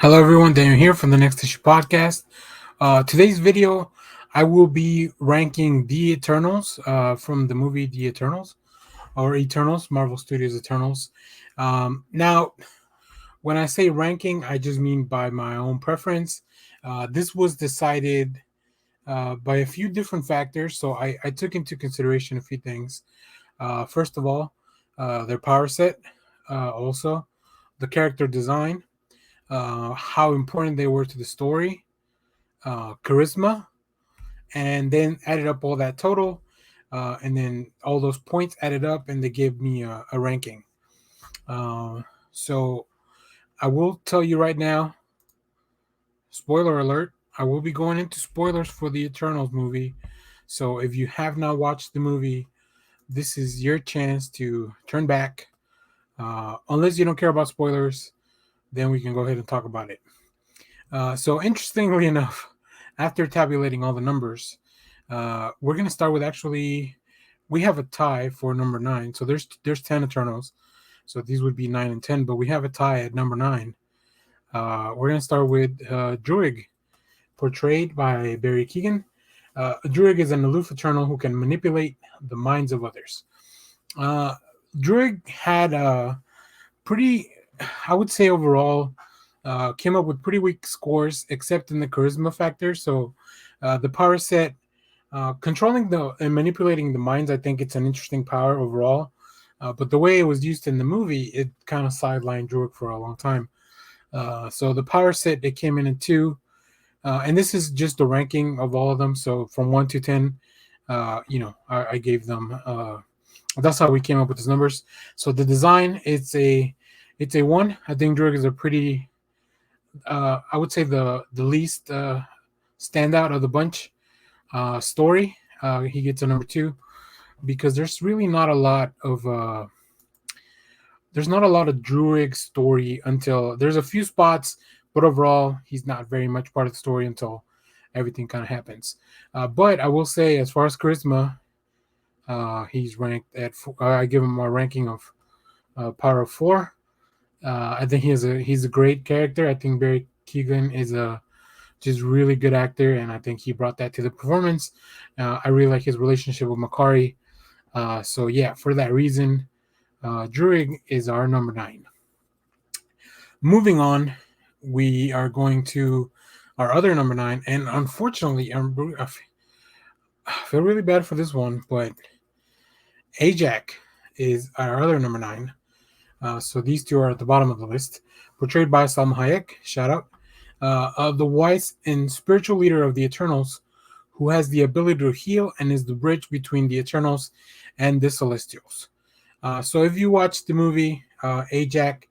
Hello, everyone. Daniel here from the Next Issue Podcast. Today's video, I will be ranking The Eternals from the movie The Eternals or Eternals, Marvel Studios Eternals. Now, when I say ranking, I just mean by my own preference. This was decided by a few different factors, so I took into consideration a few things. First of all, their power set, also the character design, how important they were to the story, charisma, and then added up all that total, and then all those points added up, and they gave me a ranking. So I will tell you right now, spoiler alert, I will be going into spoilers for the Eternals movie. So if you have not watched the movie, this is your chance to turn back. Unless you don't care about spoilers, then we can go ahead and talk about it. So interestingly enough, after tabulating all the numbers, we're gonna start with actually we have a tie for number nine. So there's 10 Eternals. So these would be 9 and 10, but we have a tie at number nine. We're gonna start with Druig, portrayed by Barry Keoghan. Druig is an aloof Eternal who can manipulate the minds of others. Uh, Druig had a pretty, I would say overall, came up with pretty weak scores, except in the charisma factor. So the power set, controlling the and manipulating the minds, I think it's an interesting power overall. But the way it was used in the movie, it kind of sidelined Druid for a long time. So the power set, it came in at two. And this is just the ranking of all of them. So from 1 to 10, I gave them. That's how we came up with these numbers. So the design, it's a one. I think Druid is a pretty, I would say the least standout of the bunch. Story, he gets a number two because there's not a lot of Druid story until there's a few spots, but overall he's not very much part of the story until everything kind of happens. But I will say, as far as charisma, he's ranked at. I give him a ranking of power of four. I think he's a great character. I think Barry Keoghan is a just really good actor, and I think he brought that to the performance. I really like his relationship with Makari. So yeah, for that reason, Druig is our number nine. Moving on, we are going to our other number nine, and unfortunately, I feel really bad for this one, but Ajak is our other number nine. So these two are at the bottom of the list. Portrayed by Salma Hayek, shout out, the wise and spiritual leader of the Eternals, who has the ability to heal and is the bridge between the Eternals and the Celestials. So if you watch the movie, Ajak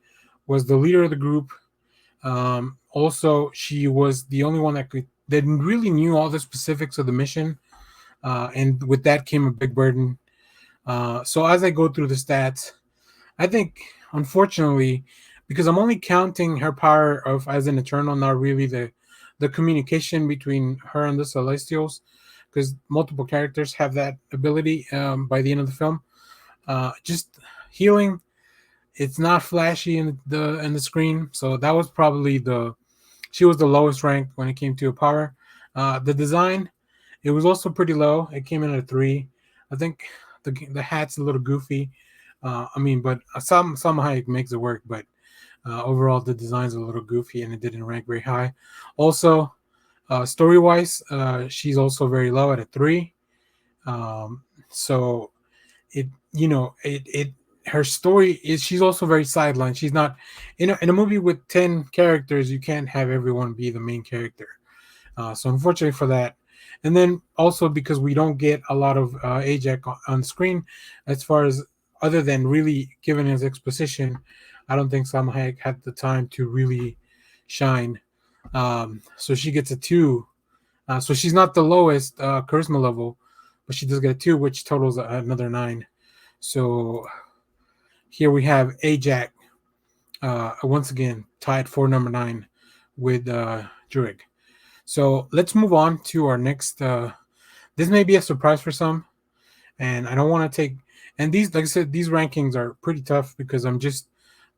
was the leader of the group. Also, she was the only one that really knew all the specifics of the mission, and with that came a big burden. So as I go through the stats, I think, unfortunately, because I'm only counting her power of as an Eternal, not really the communication between her and the Celestials, because multiple characters have that ability by the end of the film. Just healing, it's not flashy in the screen, so that was probably she was the lowest ranked when it came to a power. The design, it was also pretty low. It came in at a three. I think the hat's a little goofy. But some Hayek makes it work, but overall the design's a little goofy and it didn't rank very high. Also, story wise, she's also very low at a three. So it her story is she's also very sidelined. She's not in a movie with 10 characters, you can't have everyone be the main character. So unfortunately for that, and then also because we don't get a lot of Ajak on screen, as far as other than really giving his exposition, I don't think Salma Hayek had the time to really shine. So she gets a two. So she's not the lowest charisma level, but she does get a two, which totals another nine. So here we have Ajak once again tied for number nine with Druig. So let's move on to our next. This may be a surprise for some, and I don't want to take. And these, like I said, these rankings are pretty tough because I'm just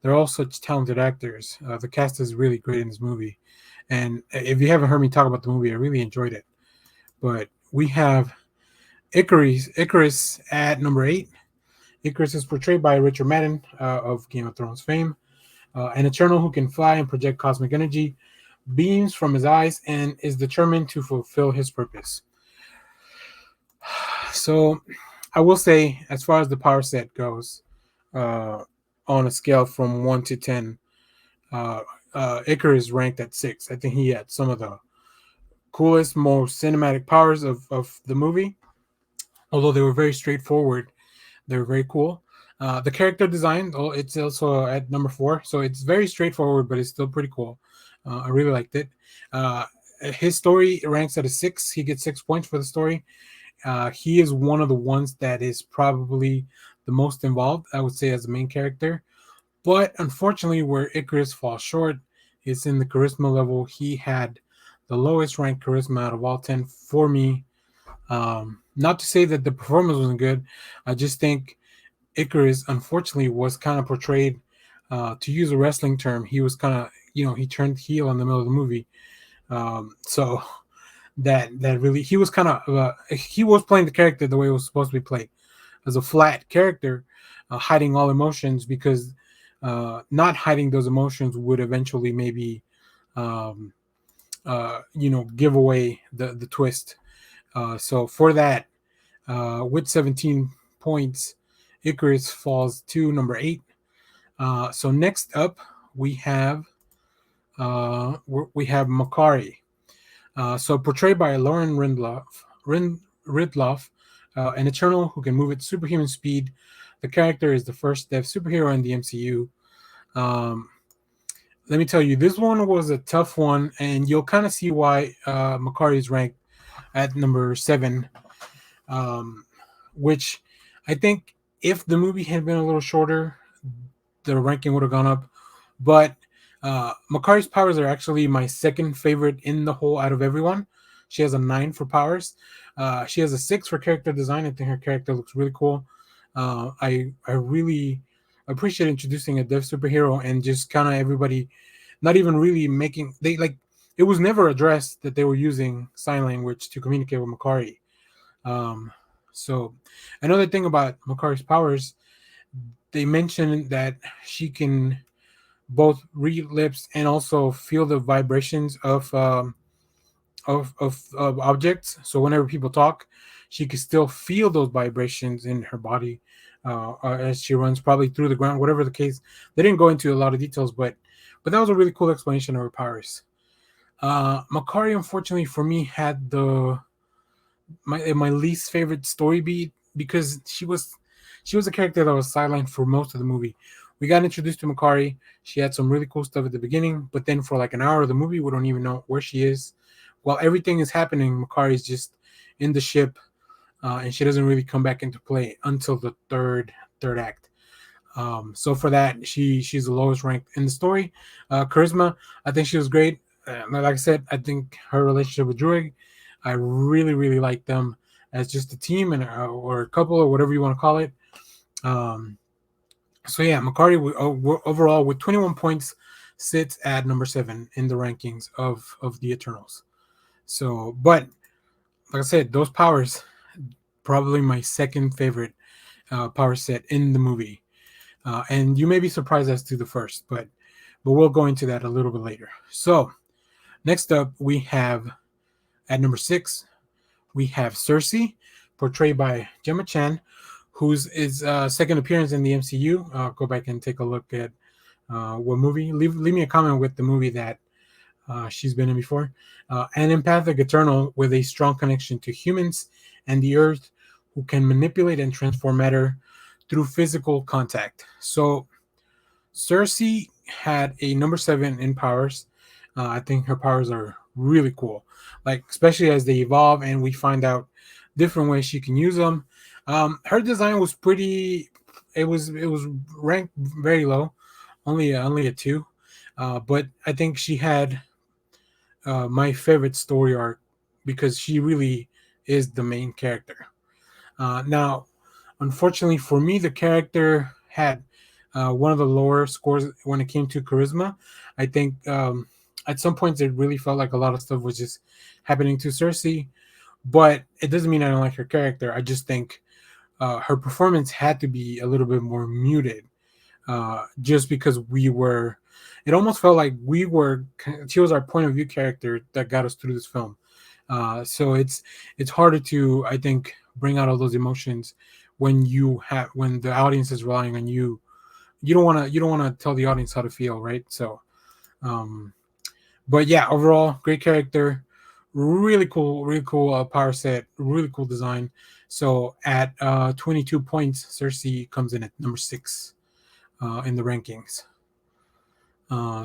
They're all such talented actors. The cast is really great in this movie, and if you haven't heard me talk about the movie, I really enjoyed it. But we have Icarus at number 8. Icarus is portrayed by Richard Madden of Game of Thrones fame, an Eternal who can fly and project cosmic energy, beams from his eyes, and is determined to fulfill his purpose. So, I will say, as far as the power set goes, uh, on a scale from 1 to 10, uh, Icarus ranked at 6. I think he had some of the coolest, most cinematic powers of the movie. Although they were very straightforward, they were very cool. The character design, oh, it's also at number 4, so it's very straightforward, but it's still pretty cool. I really liked it. Uh, his story ranks at a 6. He gets 6 points for the story. He is one of the ones that is probably the most involved, I would say, as the main character. But unfortunately, where Icarus falls short is in the charisma level. He had the lowest ranked charisma out of all 10 for me. Not to say that the performance wasn't good. I just think Icarus, unfortunately, was kind of portrayed, to use a wrestling term, he was kind of, he turned heel in the middle of the movie. So that really, he was kind of, he was playing the character the way it was supposed to be played, as a flat character, hiding all emotions, because not hiding those emotions would eventually maybe, um, give away the twist. So for that, with 17 points, Icarus falls to number 8. So next up, we have we have Makari. So portrayed by Lauren Ridloff, an Eternal who can move at superhuman speed. The character is the first deaf superhero in the MCU. Um, Let me tell you, this one was a tough one, and you'll kind of see why Makari is ranked at number 7. Um, which I think if the movie had been a little shorter, the ranking would have gone up. But Makari's powers are actually my second favorite in the whole out of everyone. She has a 9 for powers. She has a 6 for character design. I think her character looks really cool. I really appreciate introducing a deaf superhero and just kind of everybody not even really making they like it was never addressed that they were using sign language to communicate with Makari. Um, so another thing about Makari's powers, they mentioned that she can both read lips and also feel the vibrations of objects. So whenever people talk, she can still feel those vibrations in her body as she runs, probably through the ground, whatever the case. They didn't go into a lot of details, but that was a really cool explanation of her powers. Makari, unfortunately for me, had my least favorite story beat because she was a character that was sidelined for most of the movie. We got introduced to Makari. She had some really cool stuff at the beginning, but then for like an hour of the movie, we don't even know where she is. While everything is happening, Makari is just in the ship, and she doesn't really come back into play until the third act. So for that, she's the lowest ranked in the story. Charisma, I think she was great. Like I said, I think her relationship with Druig, I really really like them as just a team and or a couple or whatever you want to call it. Um, so yeah, Makari overall with 21 points sits at number 7 in the rankings of the Eternals. So, but like I said, those powers probably my second favorite power set in the movie. And you may be surprised as to the first, but we'll go into that a little bit later. So next up, we have at number 6, we have Cersei, portrayed by Gemma Chan, whose is second appearance in the MCU. Go back and take a look at what movie. Leave me a comment with the movie that she's been in before. An empathic Eternal with a strong connection to humans and the Earth, who can manipulate and transform matter through physical contact. So Cersei had a number 7 in powers. I think her powers are really cool, like especially as they evolve and we find out different ways she can use them. Her design was pretty. It was ranked very low, only a 2. But I think she had my favorite story arc because she really is the main character. Now, unfortunately for me, the character had one of the lower scores when it came to charisma. I think at some points it really felt like a lot of stuff was just happening to Cersei, but it doesn't mean I don't like her character. I just think her performance had to be a little bit more muted, just because we were. It almost felt like we were. She was our point of view character that got us through this film. So it's harder to, I think, bring out all those emotions when the audience is relying on you. You don't want to tell the audience how to feel, right? So, um, but yeah, overall, great character, really cool power set, really cool design. So at 22 points, Cersei comes in at number 6 in the rankings.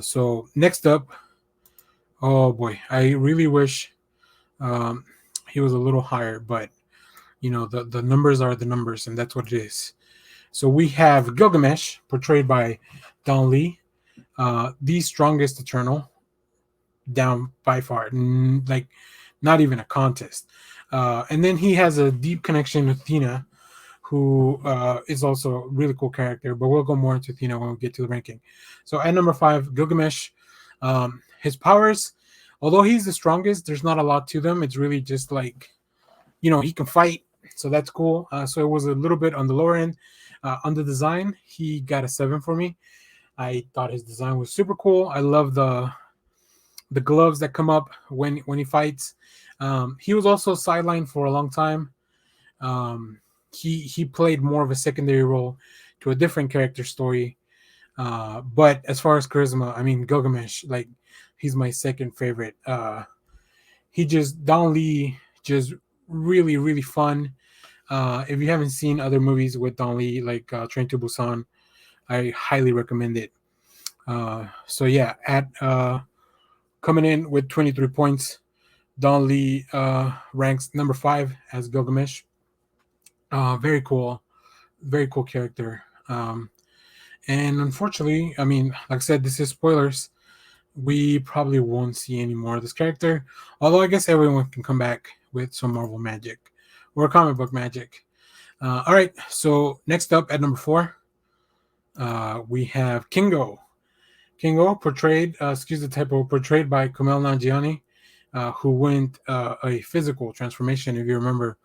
So next up, oh boy, I really wish um, he was a little higher, but the numbers are the numbers, and that's what it is. So we have Gilgamesh, portrayed by Don Lee, the strongest Eternal, down by far, like not even a contest. And then he has a deep connection with Athena, who is also a really cool character, but we'll go more into Athena when we get to the ranking. So at number 5, Gilgamesh, his powers, although he's the strongest, there's not a lot to them. It's really just like, he can fight, so that's cool. So it was a little bit on the lower end. On the design, he got a 7 for me. I thought his design was super cool. I love the gloves that come up when he fights. He was also sidelined for a long time. He played more of a secondary role to a different character story. But as far as charisma, I mean Gilgamesh, like he's my second favorite. He just Don Lee, just really really fun. If you haven't seen other movies with Don Lee, like Train to Busan, I highly recommend it. So yeah, at coming in with 23 points, Don Lee ranks number 5 as Gilgamesh. Very cool, very cool character. And unfortunately, I mean, like I said, this is spoilers. We probably won't see any more of this character. Although I guess everyone can come back with some Marvel magic or comic book magic. All right, so next up at number 4, we have Kingo. Kingo, excuse the typo, portrayed by Kumail Nanjiani, who went a physical transformation, if you remember,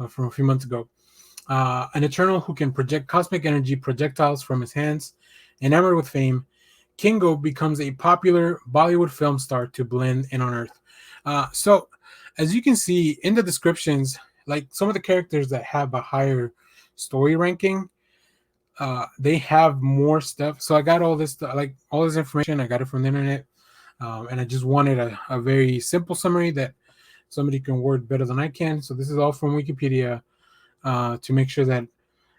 from a few months ago. An Eternal who can project cosmic energy projectiles from his hands. Enamored with fame, Kingo becomes a popular Bollywood film star to blend in on Earth. So, as you can see in the descriptions, like some of the characters that have a higher story ranking, they have more stuff. So I got all this, like all this information. I got it from the internet, and I just wanted a very simple summary that somebody can word better than I can. So this is all from Wikipedia, to make sure that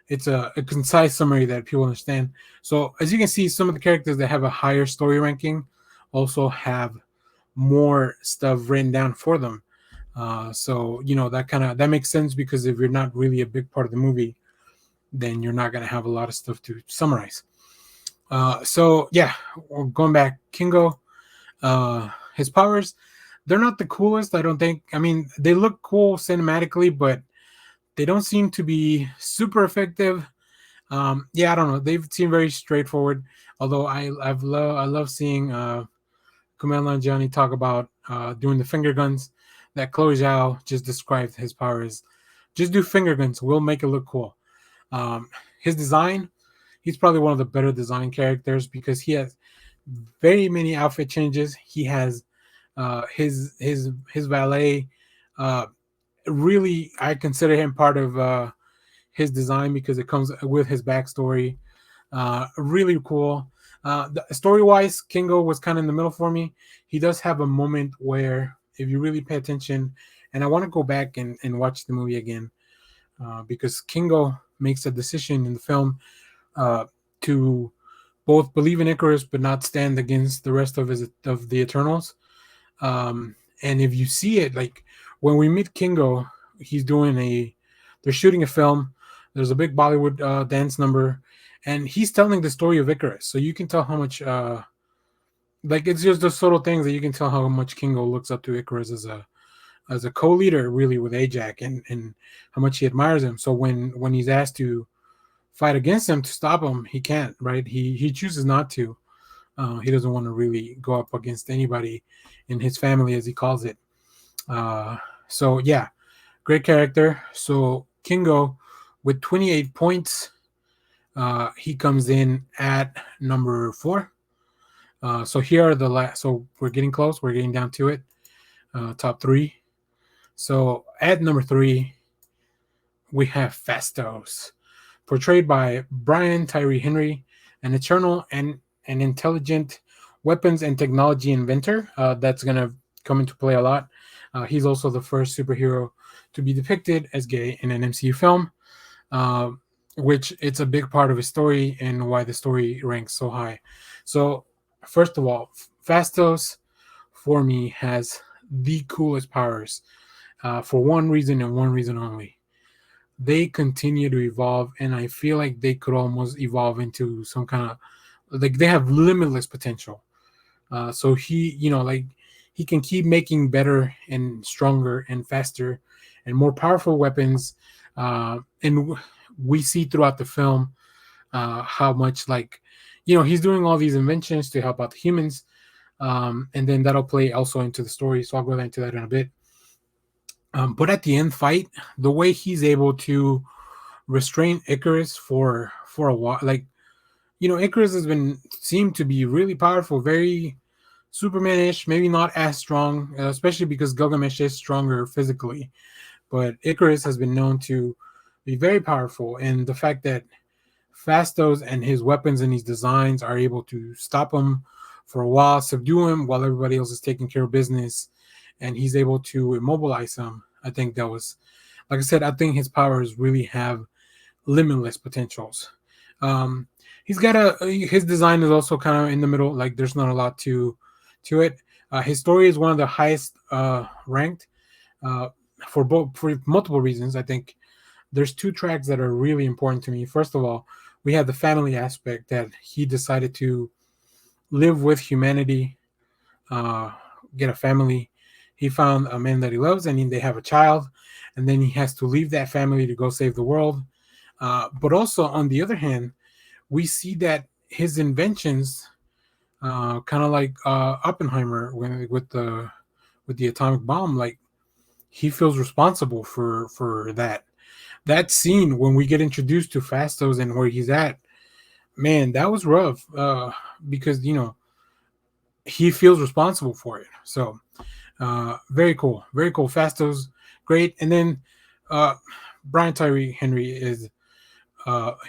it's a concise summary that people understand. So as you can see, some of the characters that have a higher story ranking also have more stuff written down for them. So that makes sense, because if you're not really a big part of the movie, then you're not going to have a lot of stuff to summarize. So yeah, going back, Kingo, his powers, they're not the coolest, I don't think. I mean, they look cool cinematically, but they don't seem to be super effective. Yeah, I don't know. They've seemed very straightforward. Although I love seeing Kumail Nanjiani talk about doing the finger guns. That Chloe Zhao just described his powers. Just do finger guns. We'll make it look cool. His design, he's probably one of the better design characters, because he has very many outfit changes. He has his valet. Really, I consider him part of his design, because it comes with his backstory. Really cool. Story wise, Kingo was kind of in the middle for me. He does have a moment where, if you really pay attention, and I want to go back and watch the movie again, because Kingo makes a decision in the film to both believe in Icarus but not stand against the rest of the Eternals. And if you see it, like when we meet Kingo, they're shooting a film. There's a big Bollywood dance number, and he's telling the story of Icarus. So you can tell how much, like it's just the subtle things that you can tell how much Kingo looks up to Icarus as a co-leader, really, with Ajax, and how much he admires him. So when he's asked to fight against him to stop him, he can't. Right? He chooses not to. He doesn't want to really go up against anybody in his family, as he calls it. Uh, so yeah, great character. So Kingo with 28 points. He comes in at number 4. So here are the last. So we're getting close. We're getting down to it. Top 3. So at number 3, we have Fastos, portrayed by Brian Tyree Henry, an eternal and an intelligent weapons and technology inventor. That's gonna come into play a lot. He's also the first superhero to be depicted as gay in an MCU film, uh, which it's a big part of his story and why the story ranks so high. So, first of all, Fastos for me has the coolest powers for one reason and one reason only. They continue to evolve, and I feel like they could almost evolve into some kind of like they have limitless potential. So he can keep making better and stronger and faster and more powerful weapons. We see throughout the film how much he's doing all these inventions to help out the humans, and then that'll play also into the story. So I'll go into that in a bit. But at the end fight, the way he's able to restrain Icarus for a while, Icarus has been seemed to be really powerful, very Superman-ish, maybe not as strong, especially because Gilgamesh is stronger physically. But Icarus has been known to be very powerful, and the fact that Fastos and his weapons and his designs are able to stop him for a while, subdue him while everybody else is taking care of business, and he's able to immobilize him. I think that was, like I said, I think his powers really have limitless potentials. Um, he's got his design is also kind of in the middle. Like there's not a lot to it. His story is one of the highest ranked uh, for multiple reasons. I think there's 2 tracks that are really important to me. First of all, we have the family aspect that he decided to live with humanity, uh, get a family. He found a man that he loves, and they have a child, and then he has to leave that family to go save the world. But also, on the other hand, we see that his inventions, kind of like Oppenheimer with the atomic bomb, like he feels responsible for that scene when we get introduced to Fastos and where he's at. Man, that was rough because he feels responsible for it. So very cool, very cool. Fastos, great. And then uh, Brian Tyree Henry is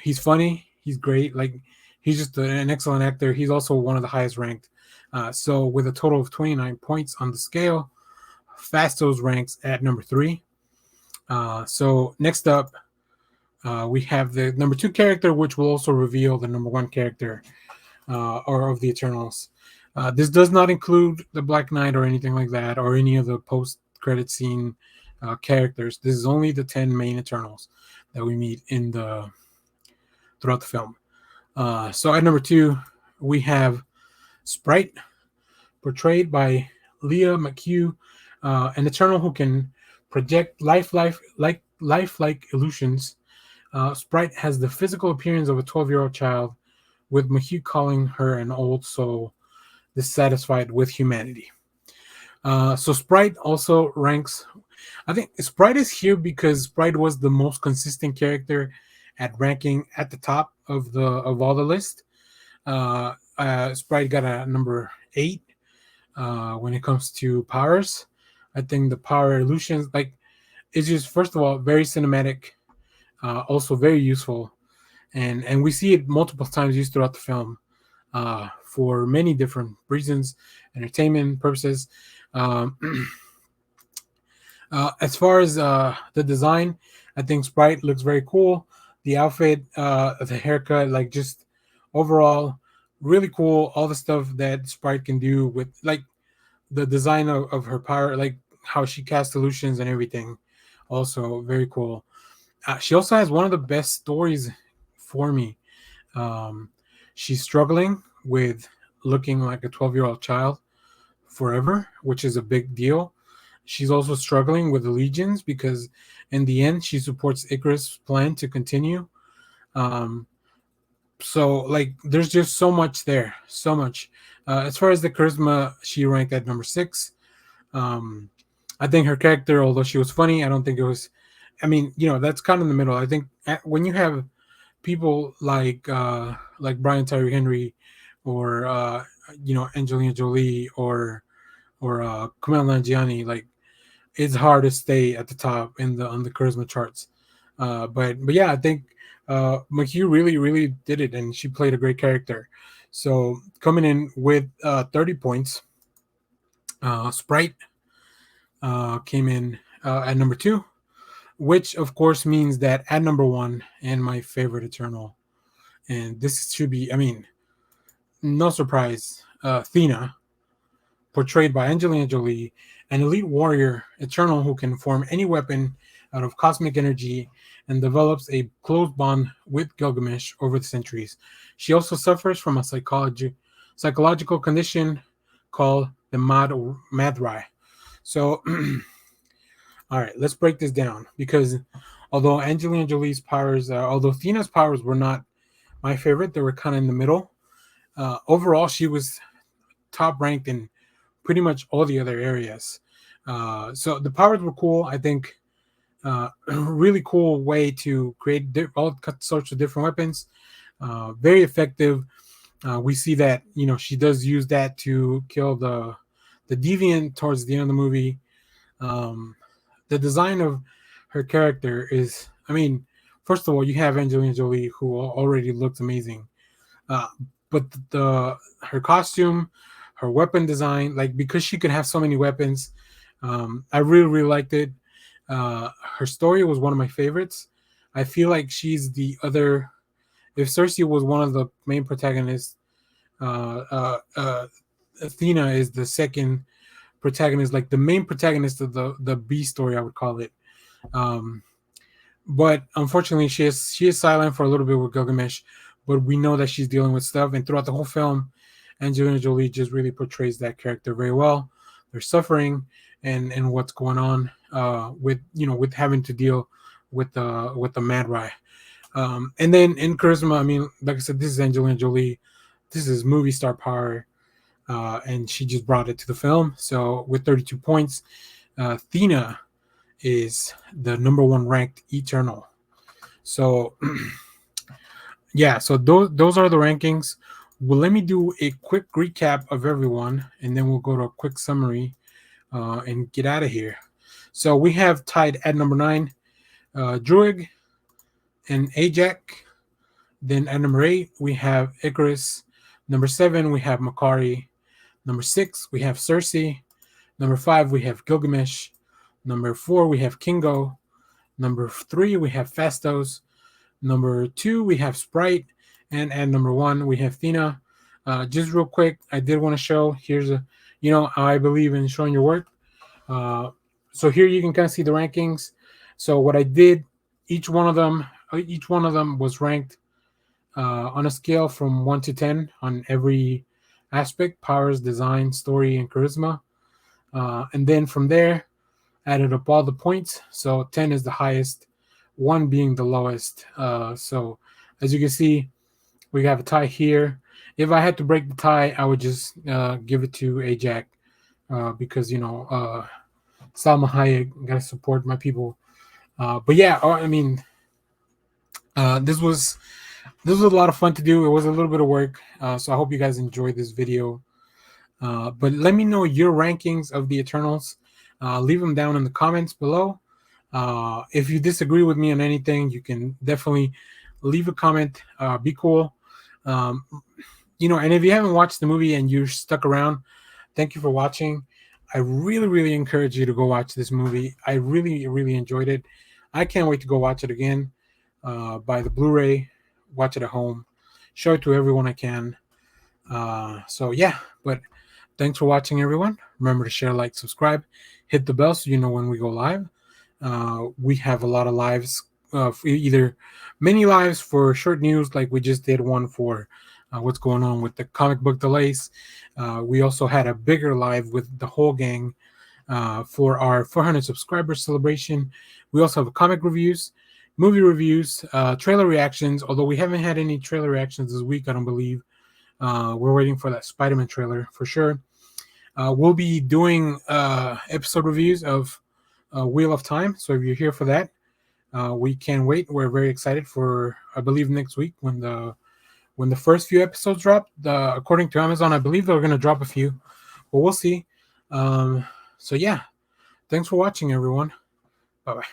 he's funny, he's great. Like he's just an excellent actor. He's also one of the highest ranked. So with a total of 29 points on the scale, Fastos ranks at number 3. So next up, we have the number 2 character, which will also reveal the number 1 character or of the Eternals. This does not include the Black Knight or anything like that, or any of the post-credit scene characters. This is only the 10 main Eternals that we meet throughout the film. So at number 2, we have Sprite, portrayed by Leah McHugh, an Eternal who can project lifelike illusions. Sprite has the physical appearance of a 12-year-old child, with McHugh calling her an old soul dissatisfied with humanity. So Sprite also ranks. I think Sprite is here because Sprite was the most consistent character at ranking at the top of all the list. Sprite got a number 8 when it comes to powers. I think the power illusions, like, it's just first of all very cinematic, also very useful, and we see it multiple times used throughout the film for many different reasons, entertainment purposes. Um, as far as the design, I think Sprite looks very cool. The outfit, the haircut, like just overall, really cool. All the stuff that Sprite can do with like the design of her power, like how she casts illusions and everything. Also very cool. She also has one of the best stories for me. Um, she's struggling with looking like a 12-year-old child forever, which is a big deal. She's also struggling with the legions because in the end she supports Icarus' plan to continue. Um, so like, there's just so much there, so much. As far as the charisma, she ranked at number six. Um, I think her character, although she was funny, I don't think it was. I mean, that's kind of in the middle. I think when you have people like Brian Tyree Henry, or Angelina Jolie, or Kumail Nanjiani, like, it's hard to stay at the top in the on the charisma charts. But yeah, I think McHugh really did it, and she played a great character. So coming in with 30 points, Sprite came in at number two, which of course means that at number one, and my favorite Eternal, and this should be, I mean, no surprise, Athena, portrayed by Angelina Jolie, an elite warrior Eternal who can form any weapon out of cosmic energy and develops a close bond with Gilgamesh over the centuries. She also suffers from a psychological condition called the Madrai. So, all right, let's break this down, because although Athena's powers were not my favorite, they were kind of in the middle. Overall, she was top ranked in pretty much all the other areas. So the powers were cool. I think really cool way to create all sorts of different weapons. Very effective. We see that she does use that to kill the deviant towards the end of the movie. Um, the design of her character is, I mean, first of all, you have Angelina Jolie, who already looks amazing. Uh, but her costume, her weapon design, like, because she could have so many weapons, I really liked it. Her story was one of my favorites. I feel like she's the other. If Cersei was one of the main protagonists, uh, uh, uh, Athena is the second protagonist, like the main protagonist of the B story, I would call it. Um, but unfortunately, she is silent for a little bit with Gilgamesh, but we know that she's dealing with stuff, and throughout the whole film, Angelina Jolie just really portrays that character very well. They're suffering, and what's going on with having to deal with the Mad Rye. And then in charisma, I mean, like I said, this is Angelina Jolie. This is movie star power, and she just brought it to the film. So with 32 points, Athena is the number one ranked Eternal. So yeah, so those are the rankings. Well, let me do a quick recap of everyone, and then we'll go to a quick summary and get out of here. So we have tied at number 9, Druid and Ajax. Then at number 8, we have Icarus. Number 7, we have Makari. Number 6, we have Cersei. Number 5, we have Gilgamesh. Number 4, we have Kingo. Number 3, we have Fastos. Number 2, we have Sprite. And at number 1, we have Athena. Just real quick, I did want to show, I believe in showing your work. So here you can kind of see the rankings. So what I did, each one of them was ranked on a scale from 1 to 10 on every aspect: powers, design, story, and charisma. And then from there, added up all the points. So 10 is the highest, 1 being the lowest. So as you can see, we have a tie here. If I had to break the tie, I would just give it to Ajax, because Salma Hayek, gotta support my people. But yeah, I mean, this was a lot of fun to do. It was a little bit of work, so I hope you guys enjoyed this video. But let me know your rankings of the Eternals. Leave them down in the comments below. If you disagree with me on anything, you can definitely leave a comment. Be cool. Um, and if you haven't watched the movie and you're stuck around, thank you for watching. I really encourage you to go watch this movie. I really enjoyed it. I can't wait to go watch it again. Buy the Blu-ray, watch it at home, show it to everyone I can. So yeah, but thanks for watching, everyone. Remember to share, like, subscribe, hit the bell so you know when we go live. We have a lot of lives, either mini lives for short news, like we just did one for what's going on with the comic book delays. We also had a bigger live with the whole gang for our 400 subscribers celebration. We also have comic reviews. movie reviews, trailer reactions. Although we haven't had any trailer reactions this week, I don't believe. We're waiting for that Spider-Man trailer for sure. We'll be doing episode reviews of Wheel of Time. So if you're here for that, we can't wait. We're very excited for, I believe, next week when the first few episodes drop. According to Amazon, I believe they're going to drop a few, but we'll see. So yeah, thanks for watching, everyone. Bye bye.